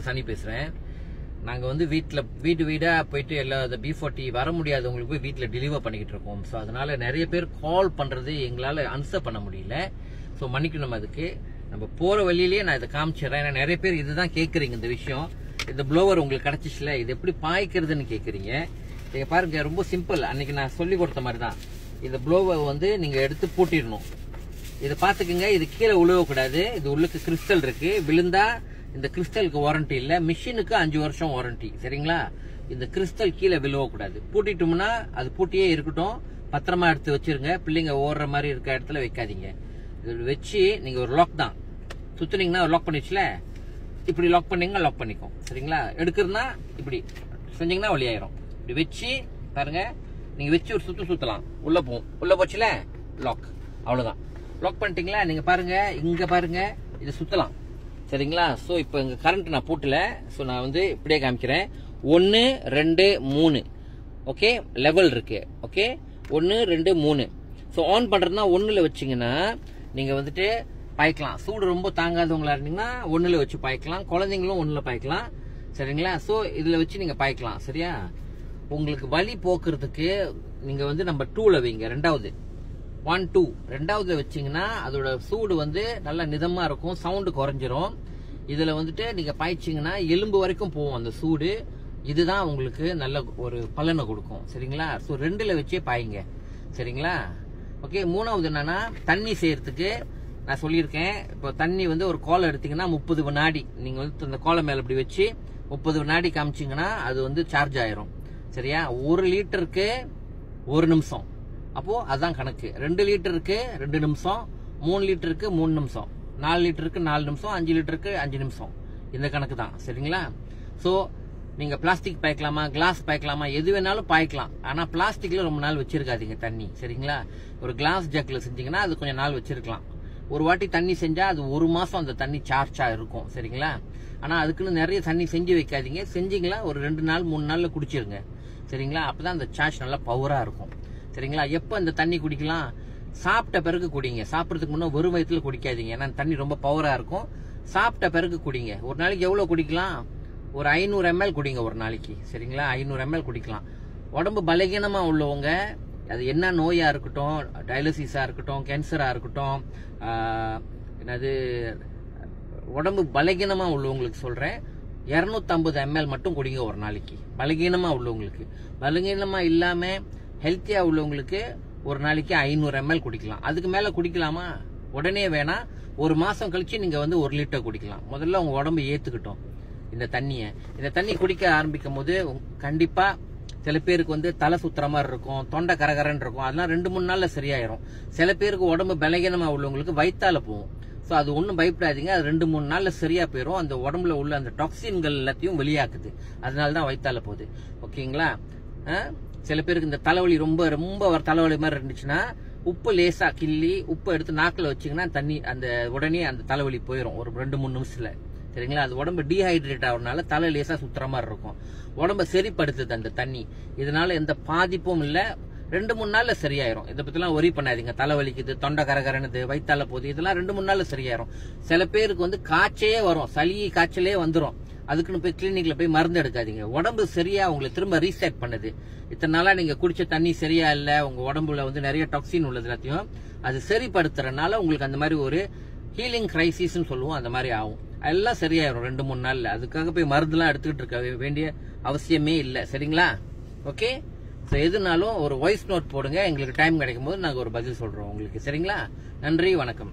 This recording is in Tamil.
டாக்டர் சனி பேசுறேன். நாங்க வந்து வீடு வீடா போயிட்டு எல்லா B40 வர முடியாதவங்களுக்கு போய் வீட்டுல டெலிவர் பண்ணிக்கிட்டு இருக்கோம். ஸோ அதனால நிறைய பேர் கால் பண்றது எங்களால ஆன்சர் பண்ண முடியல. ஸோ மன்னிக்கணும். அதுக்கு நம்ம போற வழியிலேயே நான் இதை காமிச்சிடறேன். ஏன்னா நிறைய பேர் இதுதான் கேட்கறீங்க. இந்த விஷயம், இந்த ப்ளோவர் உங்களுக்கு கிடைச்சிச்சுல, இது எப்படி பாய்க்கிறதுன்னு கேட்கறீங்க. இங்க பாருங்க, ரொம்ப சிம்பிள். அன்னைக்கு நான் சொல்லி கொடுத்த மாதிரி தான். இந்த ப்ளோவர் வந்து நீங்க எடுத்து பூட்டிடணும். இதை பாத்துக்குங்க, இது கீழே உழுவக்கூடாது. இது உள்ளுக்கு கிறிஸ்டல் இருக்கு. விழுந்தா இந்த கிறிஸ்டலுக்கு வாரண்டி இல்ல, மிஷினுக்கு 5 வருஷம் வாரண்டி. சரிங்களா? இந்த கிறிஸ்டல் கீழே விழுவக்கூடாது. பூட்டிட்டோம்னா அது பூட்டியே இருக்கட்டும். பத்திரமா எடுத்து வச்சிருங்க. பிள்ளைங்க ஓடுற மாதிரி இருக்க இடத்துல வைக்காதீங்க. இது வச்சு நீங்க ஒரு லாக் தான் சுத்துனீங்கன்னா லாக் பண்ணிச்சுல, இப்படி லாக் பண்ணீங்கன்னா லாக் பண்ணிக்கும். சரிங்களா? எடுக்கிறதுனா இப்படி செஞ்சீங்கன்னா வழியாயிரும். இப்படி வச்சு பாருங்க, நீங்க வச்சு ஒரு சுத்தலாம். உள்ள போகும். உள்ள போச்சுல லாக். அவ்வளவுதான். லாக் பண்ணிட்டீங்களா? நீங்க பாருங்க, இங்க பாருங்க, இதை சுத்தலாம். சரிங்களா? சோ இப்போ இங்க கரண்ட் நான் போட்டல. சோ நான் வந்து இப்படியே காமிக்கிறேன். 1 2 3 ஓகே, லெவல் இருக்கு. ஓகே, 1 2 3. சோ ஆன் பண்றதுனா 1ல வச்சீங்கன்னா நீங்க வந்துட்டு பாய்க்கலாம். சூடு ரொம்ப தாங்காதவங்களா இருந்தீங்கன்னா 1ல வச்சு பாய்க்கலாம். குழந்தைங்களும் 1ல பாய்க்கலாம். சரிங்களா? சோ இதுல வச்சு நீங்க பாய்க்கலாம். சரியா? உங்களுக்கு வலி போக்குறதுக்கு நீங்க வந்து நம்ம 2ல வைங்க. ரெண்டாவது 1 2 ரெண்டாவது வச்சீங்கன்னா அதோட சூடு வந்து நல்லா நிதமா இருக்கும். சவுண்டு குறைஞ்சிரும். இதுல வந்துட்டு நீங்க பாய்ச்சிங்கன்னா எலும்பு வரைக்கும் போகும் அந்த சூடு. இதுதான் உங்களுக்கு நல்ல ஒரு பலனை கொடுக்கும். சரிங்களா? சோ 2ல வச்சே பாய்ங்க. சரிங்களா? ஓகே. மூணாவது என்னன்னா, தண்ணி செய்யறதுக்கு நான் சொல்லியிருக்கேன். இப்போ தண்ணி வந்து ஒரு கோலம் எடுத்தீங்கன்னா 30 வினாடி நீங்க வந்து அந்த கோலம் மேல இப்படி வச்சு 30 வினாடி காமிச்சீங்கன்னா அது வந்து சார்ஜ் ஆயிரும். சரியா? 1 லிட்டருக்கு 1 நிமிஷம். அப்போ அதான் கணக்கு. 2 லிட்டருக்கு 2 நிமிஷம், 3 லிட்டருக்கு 3 நிமிஷம், 4 லிட்டருக்கு 4 நிமிஷம், 5 லிட்டருக்கு 5 நிமிஷம். இந்த கணக்கு தான். சரிங்களா? சோ நீங்க பிளாஸ்டிக் பாய்க்கலாமா, கிளாஸ் பாய்க்கலாமா, எது வேணாலும் பாய்க்கலாம். ஆனா பிளாஸ்டிக்ல ரொம்ப நாள் வச்சிருக்காதீங்க தண்ணி. சரிங்களா? ஒரு கிளாஸ் ஜக்ல செஞ்சீங்கன்னா அது கொஞ்சம் நாள் வச்சிருக்கலாம். ஒரு வாட்டி தண்ணி செஞ்சா அது 1 மாசம் அந்த தண்ணி சார்ஜா இருக்கும். சரிங்களா? ஆனா அதுக்குன்னு நிறைய தண்ணி செஞ்சு வைக்காதீங்க. செஞ்சீங்களா ஒரு 2 நாள் 3 நாள்ல குடிச்சிருங்க. சரிங்களா? அப்பதான் அந்த சார்ஜ் நல்லா பவரா இருக்கும். சரிங்களா? எப்ப இந்த தண்ணி குடிக்கலாம்? சாப்பிட்ட பிறகு குடிங்க. சாப்பிடறதுக்கு முன்ன வெறும் வயிற்றுல குடிக்காதீங்க. ஏன்னா தண்ணி ரொம்ப பவரா இருக்கும். சாப்பிட்ட பிறகு குடிங்க. ஒரு நாளைக்கு எவ்வளவு குடிக்கலாம்? ஒரு 500 ml குடிங்க ஒரு நாளைக்கு. சரிங்களா? 500 ml குடிக்கலாம். உடம்பு பலகீனமா உள்ளவங்க, அது என்ன நோயா இருக்கட்டும், டயாலிசிஸா இருக்கட்டும், கேன்சரா இருக்கட்டும், என்னது உடம்பு பலகீனமா உள்ளவங்களுக்கு சொல்றேன், 250 ml மட்டும் குடிங்க ஒரு நாளைக்கு. பலகீனமா உள்ளவங்களுக்கு. பலகீனமா இல்லாம ஹெல்த்தியா உள்ளவங்களுக்கு ஒரு நாளைக்கு 500 ml குடிக்கலாம். அதுக்கு மேல குடிக்கலாமா? உடனே வேணா. ஒரு மாசம் கழிச்சு நீங்க வந்து 1 லிட்டர் குடிக்கலாம். முதல்ல உங்க உடம்பு ஏத்துக்கிட்டோம் இந்த தண்ணிய. இந்த தண்ணி குடிக்க ஆரம்பிக்கும் போது கண்டிப்பா சில பேருக்கு வந்து தலை சுத்துற மாதிரி இருக்கும், தொண்டை கரகரன்னு இருக்கும். அதெல்லாம் 2-3 நாள்ல சரியாயிரும். சில பேருக்கு உடம்பு பலகீனமா உள்ளவங்களுக்கு வயித்தால போகும். சோ அது ஒண்ணும் பயப்படாதீங்க. அது 2-3 நாள்ல சரியா போயிரும். அந்த உடம்புல உள்ள அந்த டாக்ஸின்கள் எல்லாத்தையும் வெளியாக்குது. அதனாலதான் வயித்தால போகுது. ஓகேங்களா? சில பேருக்கு இந்த தலைவலி ரொம்ப ரொம்ப தலைவலி மாதிரி இருந்துச்சுன்னா உப்பு லேசா கிள்ளி உப்பு எடுத்து நாக்குல வச்சீங்கன்னா தண்ணி அந்த உடனே அந்த தலைவலி போயிடும் ஒரு 2-3 நிமிஷத்துல. சரிங்களா? அது உடம்பு டீஹைட்ரேட் ஆகுறதுனால தலை லேசா சுத்துற மாதிரி இருக்கும். உடம்ப சரிப்படுத்துது அந்த தண்ணி. இதனால எந்த பாதிப்பும் இல்ல. 2-3 நாள்ல சரியாயிரும். இதை பத்தி எல்லாம் ஒரி பண்ணாதீங்க. தலைவலிக்குது, தொண்டை கரகரனுது, வயித்தால போகுது, இதெல்லாம் 2-3 நாள்ல சரியாயிரும். சில பேருக்கு வந்து காய்ச்சே வரும், சளி காய்ச்சலே வந்துடும். அதுக்குன்னு போய் கிளினிக்ல போய் மருந்து எடுக்காதீங்க. உடம்பு சரியா உங்களை திரும்ப ரீசெட் பண்ணுது. இத்தனை நாளா நீங்க குடிச்ச தண்ணி சரியா இல்ல, உங்க உடம்புல வந்து நிறைய டாக்ஸின் உள்ளது எல்லாத்தையும் அது சரிப்படுத்துறதுனால உங்களுக்கு அந்த மாதிரி ஒரு ஹீலிங் கிரைசிஸ் சொல்லுவோம், அந்த மாதிரி ஆகும். எல்லாம் சரியாயிரும் 2-3 நாள்ல. அதுக்காக போய் மருந்து எல்லாம் எடுத்துக்கிட்டு இருக்க வேண்டிய அவசியமே இல்லை. சரிங்களா? ஓகே. எதுனாலும் ஒரு வாய்ஸ் நோட் போடுங்க. எங்களுக்கு டைம் கிடைக்கும் போது நாங்க ஒரு பதில் சொல்றோம் உங்களுக்கு. சரிங்களா? நன்றி, வணக்கம்.